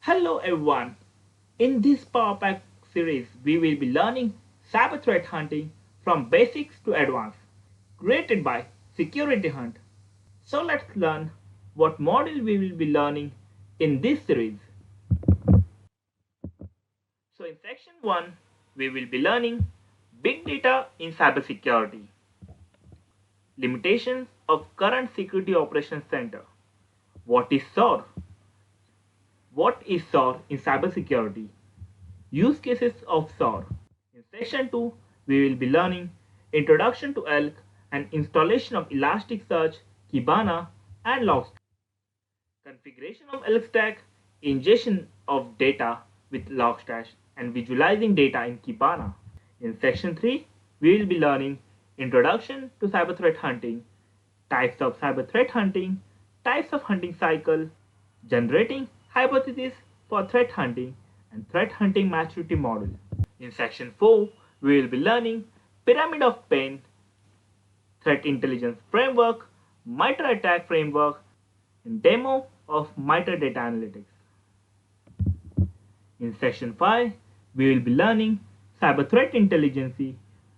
Hello everyone. In this Power Pack series, we will be learning cyber threat hunting from basics to advanced, created by Security Hunt. So let's learn what module we will be learning in this series. So in section 1, we will be learning big data in cybersecurity, limitations of current security operations center. What is SOAR? What is SOAR in cybersecurity? Use cases of SOAR. In section 2, we will be learning Introduction to ELK and installation of Elasticsearch, Kibana, and Logstash. Configuration of ELK stack, ingestion of data with Logstash, and visualizing data in Kibana. In section 3, we will be learning Introduction to cyber threat hunting, types of cyber threat hunting, types of hunting cycle, generating hypothesis for threat hunting, and threat hunting maturity model. In section 4, we will be learning pyramid of pain, threat intelligence framework, MITRE attack framework, and demo of MITRE data analytics. In section 5, we will be learning cyber threat intelligence,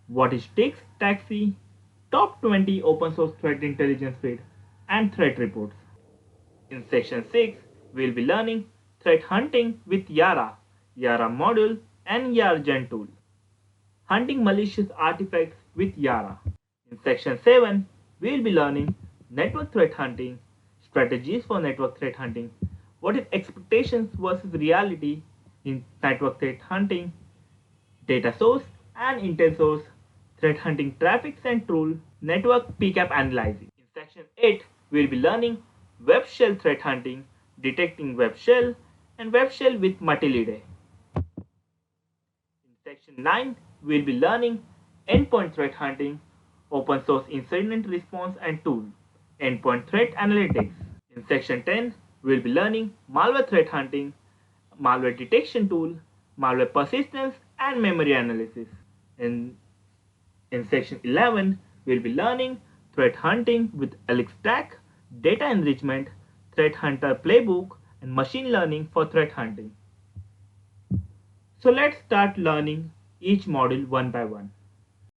what is STIX, TAXII, top 20 open source threat intelligence feed, and threat reports. In section 6, we will be learning threat hunting with Yara, Yara module, and YARGen tool. Hunting malicious artifacts with Yara. In section 7, we will be learning network threat hunting, strategies for network threat hunting, what is expectations versus reality in network threat hunting, data source and intel source, threat hunting traffic and tool, network PCAP analyzing. In section 8, we will be learning web shell threat hunting, detecting web shell, and web shell with multi-lead. In section 9, we will be learning endpoint threat hunting, open source incident response and tool, endpoint threat analytics. In section 10, we will be learning malware threat hunting, malware detection tool, malware persistence, and memory analysis. In section 11, we will be learning threat hunting with ELK stack, data enrichment, threat hunter playbook, and machine learning for threat hunting. So let's start learning each module one by one.